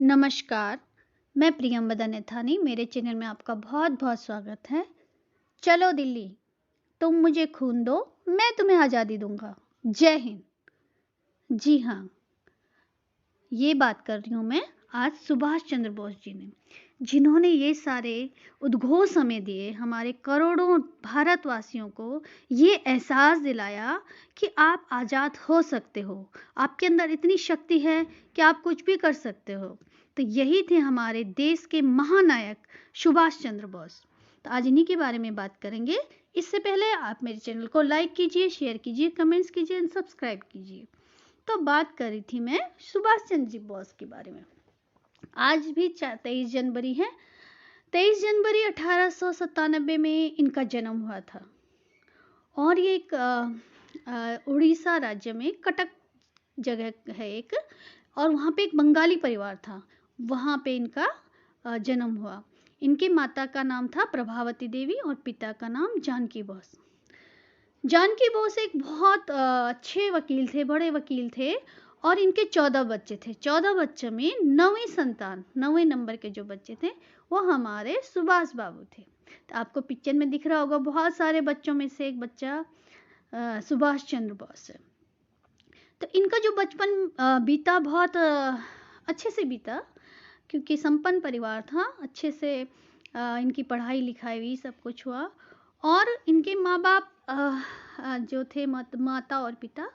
नमस्कार, मैं प्रियंवदा नैथानी, मेरे चैनल में आपका बहुत-बहुत स्वागत है। चलो दिल्ली, तुम मुझे खून दो, मैं तुम्हें आज़ादी दूँगा। जय हिंद। जी हाँ, ये बात कर रही हूँ मैं आज सुभाष चंद्र बोस जी ने, जिन्होंने ये सारे उद्घोष हमें दिए, हमारे करोड़ों भारतवासियों को ये एहसास दिलाया कि आप आज़ाद हो सकते हो, आपके अंदर इतनी शक्ति है कि आप कुछ भी कर सकते हो। तो यही थे हमारे देश के महानायक सुभाष चंद्र बोस। तो आज इन्हीं के बारे में बात करेंगे। इससे पहले आप मेरे चैनल को लाइक कीजिए, शेयर कीजिए, कमेंट्स कीजिए एंड सब्सक्राइब कीजिए। तो बात कर रही थी मैं सुभाष चंद्र जी बोस के बारे में। आज भी 23 जनवरी है। 23 जनवरी 1897 में इनका जन्म हुआ था और ये एक उड़ीसा राज्य में कटक जगह है एक, और वहाँ पे एक बंगाली परिवार था, वहाँ पे इनका जन्म हुआ। इनके माता का नाम था प्रभावती देवी और पिता का नाम जानकी बोस। जानकी बोस एक बहुत अच्छे वकील थे, बड़े वकील थे, और इनके 14 बच्चे थे। 14 बच्चों में 9वीं संतान, 9वें नंबर के जो बच्चे थे वो हमारे सुभाष बाबू थे। तो आपको पिक्चर में दिख रहा होगा, बहुत सारे बच्चों में से एक बच्चा सुभाष चंद्र बोस है। तो इनका जो बचपन बीता बहुत अच्छे से बीता, क्योंकि संपन्न परिवार था, अच्छे से इनकी पढ़ाई लिखाई हुई, सब कुछ हुआ। और इनके माँ बाप जो थे, माता और पिता,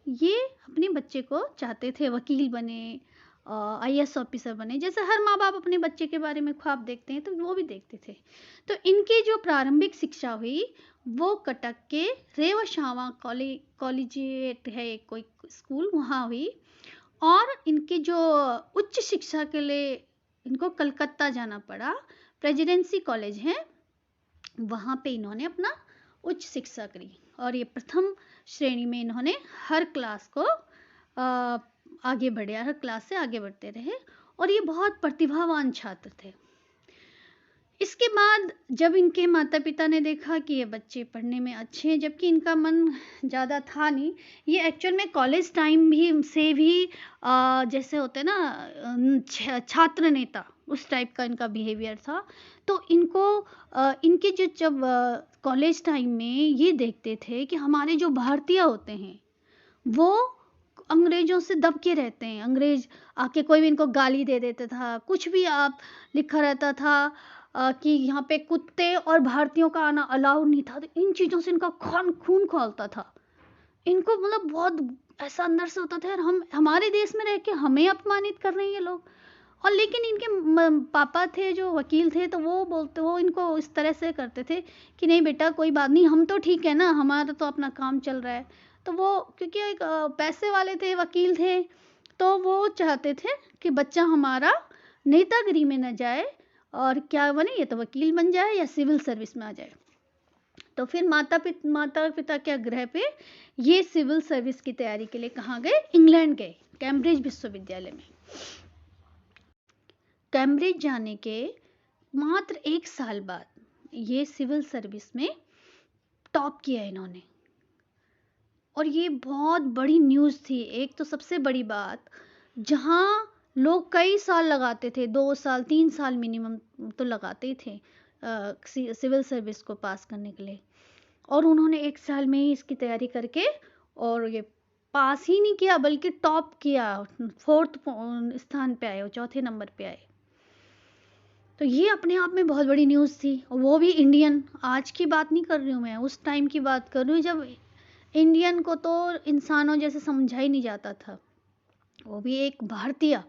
ये अपने बच्चे को चाहते थे वकील बने, आईएएस ऑफिसर बने, जैसे हर माँ बाप अपने बच्चे के बारे में ख्वाब देखते हैं, तो वो भी देखते थे। तो इनकी जो प्रारंभिक शिक्षा हुई वो कटक के रेवशावा कॉलेजिएट है एक कोई स्कूल, वहाँ हुई। और इनकी जो उच्च शिक्षा के लिए इनको कलकत्ता जाना पड़ा, प्रेसिडेंसी कॉलेज है, वहाँ पे इन्होंने अपना उच्च शिक्षा करी। और ये प्रथम श्रेणी में इन्होंने हर क्लास को आगे बढ़े, हर क्लास से आगे बढ़ते रहे, और ये बहुत प्रतिभावान छात्र थे। इसके बाद जब इनके माता पिता ने देखा कि ये बच्चे पढ़ने में अच्छे हैं, जबकि इनका मन ज़्यादा था नहीं, ये एक्चुअल में कॉलेज टाइम भी से भी जैसे होते हैं ना छात्र नेता, उस टाइप का इनका बिहेवियर था। तो इनको इनके जो जब कॉलेज टाइम में ये देखते थे कि हमारे जो भारतीय होते हैं वो अंग्रेजों से दब के रहते हैं, अंग्रेज आके कोई भी इनको गाली दे देता था, कुछ भी आप लिखा रहता था कि यहाँ पे कुत्ते और भारतीयों का आना अलाउ नहीं था। तो इन चीज़ों से इनका खून खौलता था। इनको मतलब बहुत ऐसा अंदर से होता था, यार हम हमारे देश में रह के हमें अपमानित कर रहे हैं ये लोग। और लेकिन इनके पापा थे जो वकील थे, तो वो इनको इस तरह से करते थे कि नहीं बेटा, कोई बात नहीं, हम तो ठीक है ना, हमारा तो अपना काम चल रहा है। तो वो क्योंकि एक पैसे वाले थे, वकील थे, तो वो चाहते थे कि बच्चा हमारा नेतागिरी में न जाए, और क्या बने, ये तो वकील बन जाए या सिविल सर्विस में आ जाए। तो फिर माता पिता के आग्रह पे ये सिविल सर्विस की तैयारी के लिए कहाँ गए, इंग्लैंड गए, कैम्ब्रिज विश्वविद्यालय में। कैम्ब्रिज जाने के मात्र 1 साल बाद ये सिविल सर्विस में टॉप किया इन्होंने, और ये बहुत बड़ी न्यूज़ थी। एक तो सबसे बड़ी बात, जहाँ लोग कई साल लगाते थे, 2 साल 3 साल मिनिमम तो लगाते ही थे सिविल सर्विस को पास करने के लिए, और उन्होंने 1 साल में ही इसकी तैयारी करके और ये पास ही नहीं किया बल्कि टॉप किया, 4th स्थान पे आए, वो 4थे नंबर पे आए। तो ये अपने आप में बहुत बड़ी न्यूज़ थी, और वो भी इंडियन। आज की बात नहीं कर रही हूँ मैं, उस टाइम की बात कर रही हूँ जब इंडियन को तो इंसानों जैसे समझा ही नहीं जाता था, वो भी एक भारतीय,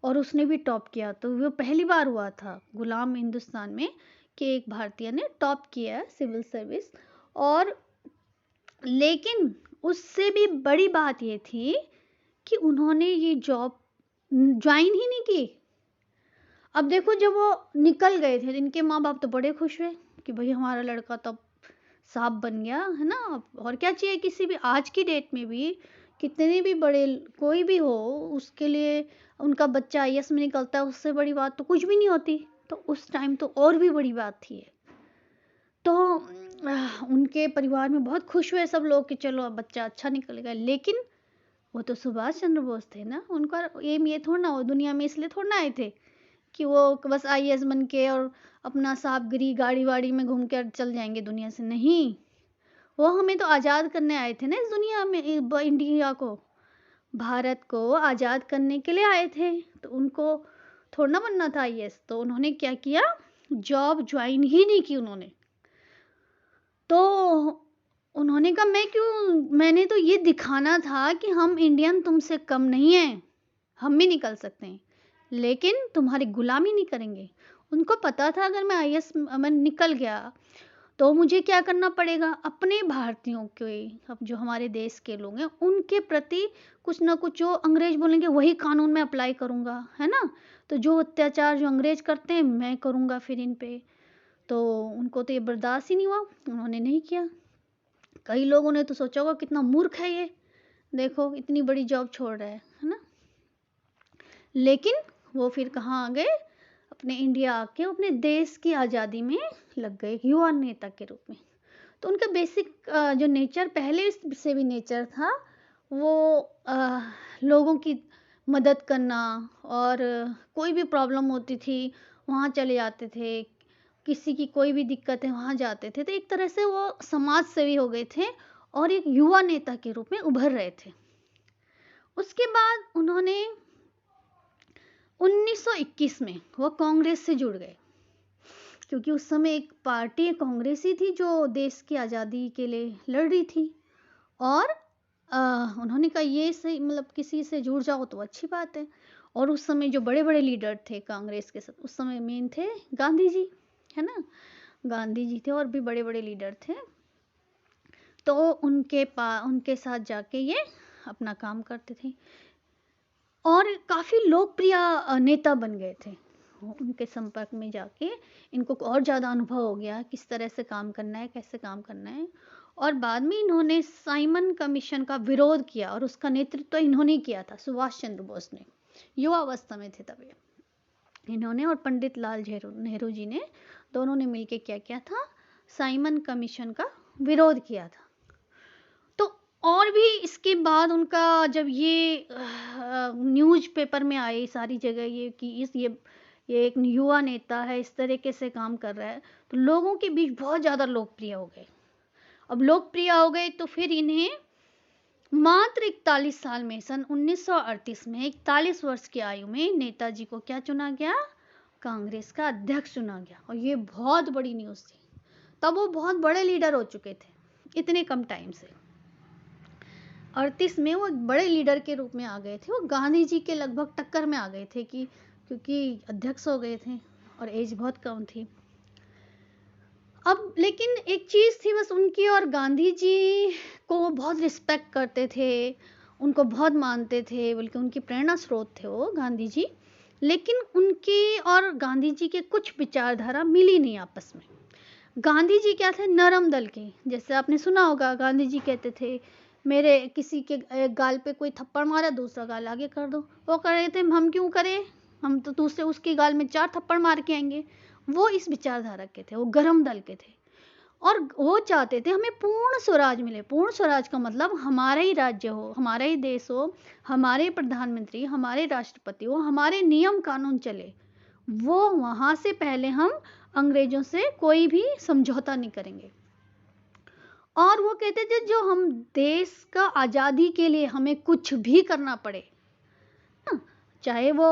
और उसने भी टॉप किया। तो वो पहली बार हुआ था गुलाम हिंदुस्तान में कि एक भारतीय ने टॉप किया है सिविल सर्विस। और लेकिन उससे भी बड़ी बात ये थी कि उन्होंने ये जॉब ज्वाइन ही नहीं की। अब देखो, जब वो निकल गए थे, इनके माँ बाप तो बड़े खुश हुए कि भाई हमारा लड़का तो साहब बन गया है ना, और क्या चाहिए किसी भी आज की डेट में भी, कितने भी बड़े कोई भी हो, उसके लिए उनका बच्चा आईएएस में निकलता है, उससे बड़ी बात तो कुछ भी नहीं होती। तो उस टाइम तो और भी बड़ी बात थी। तो उनके परिवार में बहुत खुश हुए सब लोग कि चलो अब बच्चा अच्छा निकलेगा। लेकिन वो तो सुभाष चंद्र बोस थे ना, उनका एम ये थोड़ा ना, वो दुनिया में इसलिए थोड़ा ना आए थे कि वो बस आईएएस बन के और अपना साहबगिरी गाड़ी वाड़ी में घूम कर चल जाएंगे दुनिया से, नहीं। वो हमें तो आज़ाद करने आए थे ना इस दुनिया में, इंडिया को, भारत को आज़ाद करने के लिए आए थे। तो उनको थोड़ा ना बनना था आईएएस। तो उन्होंने क्या किया, जॉब ज्वाइन ही नहीं की उन्होंने। तो उन्होंने कहा मैंने तो ये दिखाना था कि हम इंडियन तुमसे कम नहीं हैं, हम भी निकल सकते हैं, लेकिन तुम्हारी गुलामी नहीं करेंगे। उनको पता था अगर मैं आईएएस में निकल गया तो मुझे क्या करना पड़ेगा, अपने भारतीयों के, अब जो हमारे देश के लोग हैं उनके प्रति कुछ ना कुछ जो अंग्रेज बोलेंगे वही कानून में अप्लाई करूँगा, है ना। तो जो अत्याचार जो अंग्रेज करते हैं मैं करूँगा फिर इन पे। तो उनको तो ये बर्दाश्त ही नहीं हुआ, उन्होंने नहीं किया। कई लोगों ने तो सोचा होगा कितना मूर्ख है ये, देखो इतनी बड़ी जॉब छोड़ रहा है ना। लेकिन वो फिर कहाँ आ गए, अपने इंडिया आके अपने देश की आज़ादी में लग गए एक युवा नेता के रूप में। तो उनका बेसिक जो नेचर पहले से भी नेचर था, वो लोगों की मदद करना, और कोई भी प्रॉब्लम होती थी वहाँ चले जाते थे, किसी की कोई भी दिक्कत है वहाँ जाते थे। तो एक तरह से वो समाज सेवी हो गए थे और एक युवा नेता के रूप में उभर रहे थे। उसके बाद उन्होंने 1921 में वो कांग्रेस से जुड़ गए, क्योंकि उस समय एक पार्टी कांग्रेस ही थी जो देश की आज़ादी के लिए लड़ रही थी। और उन्होंने कहा ये सही, मतलब किसी से जुड़ जाओ तो अच्छी बात है। और उस समय जो बड़े बड़े लीडर थे कांग्रेस के साथ, उस समय मेन थे गांधी जी, है ना। गांधी जी थे और भी बड़े बड़े लीडर थे। तो उनके साथ जाके ये अपना काम करते थे और काफ़ी लोकप्रिय नेता बन गए थे। उनके संपर्क में जाके इनको और ज़्यादा अनुभव हो गया किस तरह से काम करना है, कैसे काम करना है। और बाद में इन्होंने साइमन कमीशन का विरोध किया और उसका नेतृत्व इन्होंने किया था, सुभाष चंद्र बोस ने, युवा अवस्था में थे तभी इन्होंने और पंडित लाल नेहरू जी ने, दोनों ने मिलकर क्या किया था, साइमन कमीशन का विरोध किया था। तो और भी इसके बाद उनका जब ये न्यूज़ पेपर में आए सारी जगह ये कि ये एक युवा नेता है, इस तरीके से काम कर रहा है, तो लोगों के बीच बहुत ज़्यादा लोकप्रिय हो गए। अब लोकप्रिय हो गए तो फिर इन्हें मात्र 41 साल में, सन 1938 में 41 वर्ष की आयु में नेताजी को क्या चुना गया, कांग्रेस का अध्यक्ष चुना गया। और ये बहुत बड़ी न्यूज़ थी, तब वो बहुत बड़े लीडर हो चुके थे इतने कम टाइम से। 38 में वो बड़े लीडर के रूप में आ गए थे, वो गांधी जी के लगभग टक्कर में आ गए थे कि क्योंकि अध्यक्ष हो गए थे और एज बहुत कम थी। अब लेकिन एक चीज़ थी बस उनकी, और गांधी जी को वो बहुत रिस्पेक्ट करते थे, उनको बहुत मानते थे, बल्कि उनकी प्रेरणा स्रोत थे वो गांधी जी। लेकिन उनकी और गांधी जी के कुछ विचारधारा मिली नहीं आपस में। गांधी जी क्या थे, नरम दल के, जैसे आपने सुना होगा गांधी जी कहते थे मेरे किसी के गाल पे कोई थप्पड़ मारा दूसरा गाल आगे कर दो। वो कह रहे थे हम क्यों करें, हम तो दूसरे उसके गाल में 4 थप्पड़ मार के आएंगे। वो इस विचारधारा के थे, वो गरम दल के थे और वो चाहते थे हमें पूर्ण स्वराज मिले। पूर्ण स्वराज का मतलब हमारा ही राज्य हो, हमारा ही देश हो, हमारे प्रधानमंत्री, हमारे राष्ट्रपति हो, हमारे नियम कानून चले। वो वहाँ से पहले हम अंग्रेजों से कोई भी समझौता नहीं करेंगे। और वो कहते थे जो हम देश का आज़ादी के लिए हमें कुछ भी करना पड़े, चाहे वो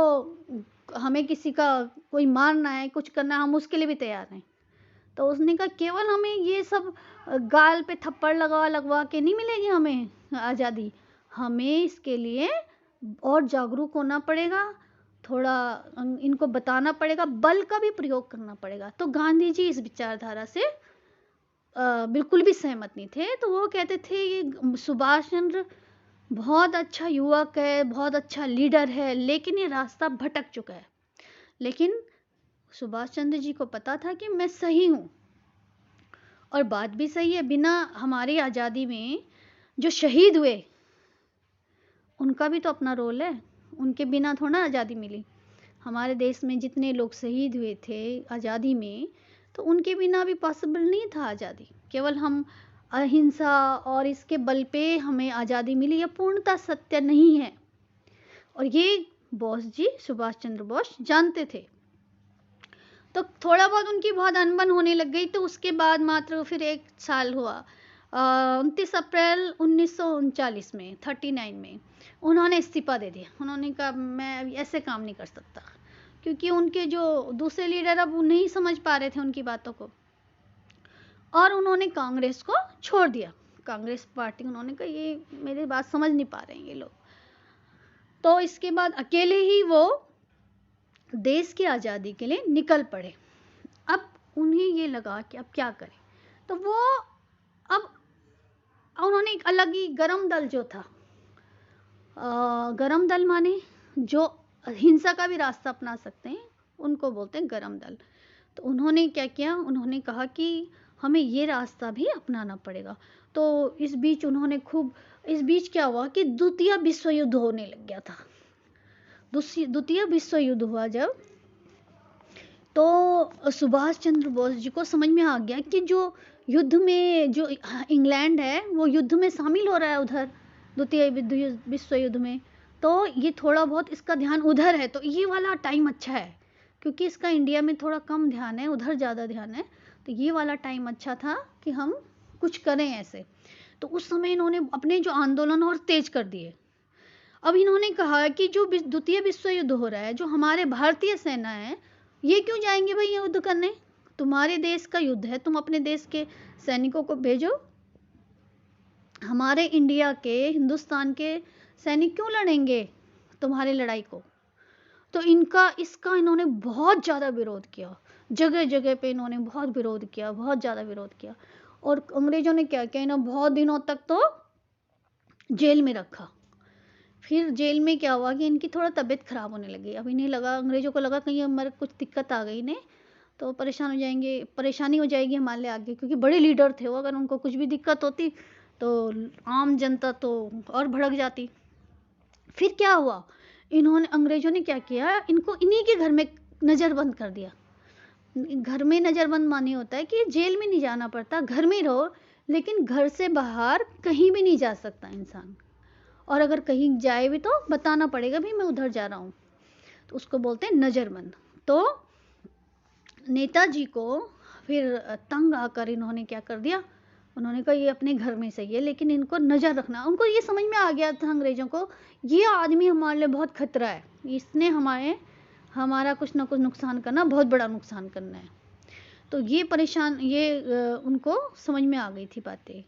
हमें किसी का कोई मारना है, कुछ करना है, हम उसके लिए भी तैयार हैं। तो उसने कहा केवल हमें ये सब गाल पे थप्पड़ लगवा के नहीं मिलेगी हमें आज़ादी, हमें इसके लिए और जागरूक होना पड़ेगा, थोड़ा इनको बताना पड़ेगा, बल का भी प्रयोग करना पड़ेगा। तो गांधी जी इस विचारधारा से बिल्कुल भी सहमत नहीं थे। तो वो कहते थे ये सुभाष चंद्र बहुत अच्छा युवक है, बहुत अच्छा लीडर है, लेकिन ये रास्ता भटक चुका है। लेकिन सुभाष चंद्र जी को पता था कि मैं सही हूँ, और बात भी सही है, बिना हमारी आज़ादी में जो शहीद हुए उनका भी तो अपना रोल है, उनके बिना थोड़ा आज़ादी मिली। हमारे देश में जितने लोग शहीद हुए थे आज़ादी में, तो उनके बिना भी पॉसिबल नहीं था आज़ादी। केवल हम अहिंसा और इसके बल पे हमें आज़ादी मिली, यह पूर्णतः सत्य नहीं है। और ये बोस जी, सुभाष चंद्र बोस जानते थे। तो थोड़ा बहुत उनकी बहुत अनबन होने लग गई। तो उसके बाद मात्र फिर 1 साल हुआ, 29 अप्रैल 1939 में 39 में उन्होंने इस्तीफा दे दिया। उन्होंने कहा मैं ऐसे काम नहीं कर सकता, क्योंकि उनके जो दूसरे लीडर अब वो नहीं समझ पा रहे थे उनकी बातों को, और उन्होंने कांग्रेस को छोड़ दिया। कांग्रेस पार्टी, उन्होंने कहा ये मेरी बात समझ नहीं पा रहे हैं ये लोग। तो इसके बाद अकेले ही वो देश की आज़ादी के लिए निकल पड़े। अब उन्हें ये लगा कि अब क्या करें, तो वो अब उन्होंने एक अलग ही गरम दल जो था, गरम दल माने जो हिंसा का भी रास्ता अपना सकते हैं, उनको बोलते हैं गरम दल। तो उन्होंने क्या किया, उन्होंने कहा कि हमें ये रास्ता भी अपनाना पड़ेगा। तो इस बीच क्या हुआ कि द्वितीय विश्व युद्ध होने लग गया था। द्वितीय विश्व युद्ध हुआ जब, तो सुभाष चंद्र बोस जी को समझ में आ गया कि जो युद्ध में जो इंग्लैंड है वो युद्ध में शामिल हो रहा है उधर द्वितीय विश्व युद्ध में, तो ये थोड़ा बहुत इसका ध्यान उधर है। तो ये वाला टाइम अच्छा है, क्योंकि इसका इंडिया में थोड़ा कम ध्यान है, उधर ज़्यादा ध्यान है। तो ये वाला टाइम अच्छा था कि हम कुछ करें ऐसे। तो उस समय इन्होंने अपने जो आंदोलन और तेज कर दिए। अब इन्होंने कहा कि जो द्वितीय विश्व युद्ध हो रहा है, जो हमारे भारतीय सेना है, ये क्यों जाएंगे भाई युद्ध करने? तुम्हारे देश का युद्ध है, तुम अपने देश के सैनिकों को भेजो। हमारे इंडिया के, हिंदुस्तान के सैनिक क्यों लड़ेंगे तुम्हारी लड़ाई को? तो इसका इन्होंने बहुत ज़्यादा विरोध किया। जगह जगह पे इन्होंने बहुत विरोध किया, बहुत ज़्यादा विरोध किया। और अंग्रेजों ने क्या किया, इन्हें बहुत दिनों तक तो जेल में रखा। फिर जेल में क्या हुआ कि इनकी थोड़ा तबीयत खराब होने लगी। अब इन्हें लगा, अंग्रेजों को लगा कहीं हमारे कुछ दिक्कत आ गई इन्हें, तो परेशानी हो जाएगी हमारे आगे, क्योंकि बड़े लीडर थे वो। अगर उनको कुछ भी दिक्कत होती तो आम जनता तो और भड़क जाती। फिर क्या हुआ, अंग्रेजों ने क्या किया, इनको इन्हीं के घर में नज़रबंद कर दिया। घर में नज़रबंद माने होता है कि जेल में नहीं जाना पड़ता, घर में रहो, लेकिन घर से बाहर कहीं भी नहीं जा सकता इंसान। और अगर कहीं जाए भी तो बताना पड़ेगा भी मैं उधर जा रहा हूँ, तो उसको बोलते हैं नज़रबंद। तो नेताजी को फिर तंग आकर इन्होंने क्या कर दिया, उन्होंने कहा ये अपने घर में सही है, लेकिन इनको नज़र रखना। उनको ये समझ में आ गया था अंग्रेज़ों को, ये आदमी हमारे लिए बहुत खतरा है, इसने हमारा कुछ ना कुछ नुकसान करना, बहुत बड़ा नुकसान करना है। तो उनको समझ में आ गई थी बातें।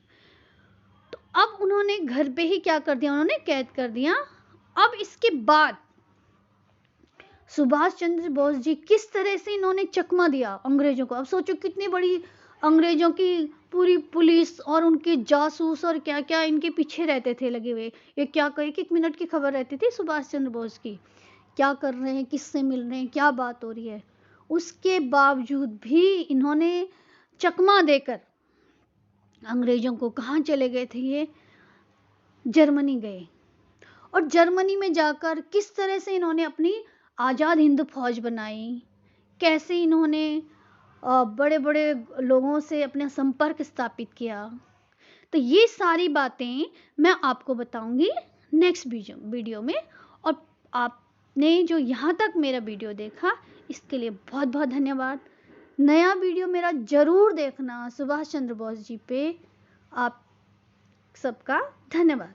तो अब उन्होंने घर पे ही क्या कर दिया, उन्होंने कैद कर दिया। अब इसके बाद सुभाष चंद्र बोस जी किस तरह से इन्होंने चकमा दिया अंग्रेजों को। अब सोचो कितनी बड़ी अंग्रेजों की पूरी पुलिस और उनके जासूस और क्या क्या इनके पीछे रहते थे लगे हुए। ये क्या कहे कि 1 मिनट की खबर रहती थी सुभाष चंद्र बोस की, क्या कर रहे हैं, किससे मिल रहे हैं, क्या बात हो रही है। उसके बावजूद भी इन्होंने चकमा देकर अंग्रेजों को, कहाँ चले गए थे ये, जर्मनी गए। और जर्मनी में जाकर किस तरह से इन्होंने अपनी आज़ाद हिंद फौज बनाई, कैसे इन्होंने बड़े बड़े लोगों से अपना संपर्क स्थापित किया। तो ये सारी बातें मैं आपको बताऊंगी नेक्स्ट वीडियो में। और आपने जो यहाँ तक मेरा वीडियो देखा, इसके लिए बहुत बहुत धन्यवाद। नया वीडियो मेरा ज़रूर देखना सुभाष चंद्र बोस जी पे। आप सबका धन्यवाद।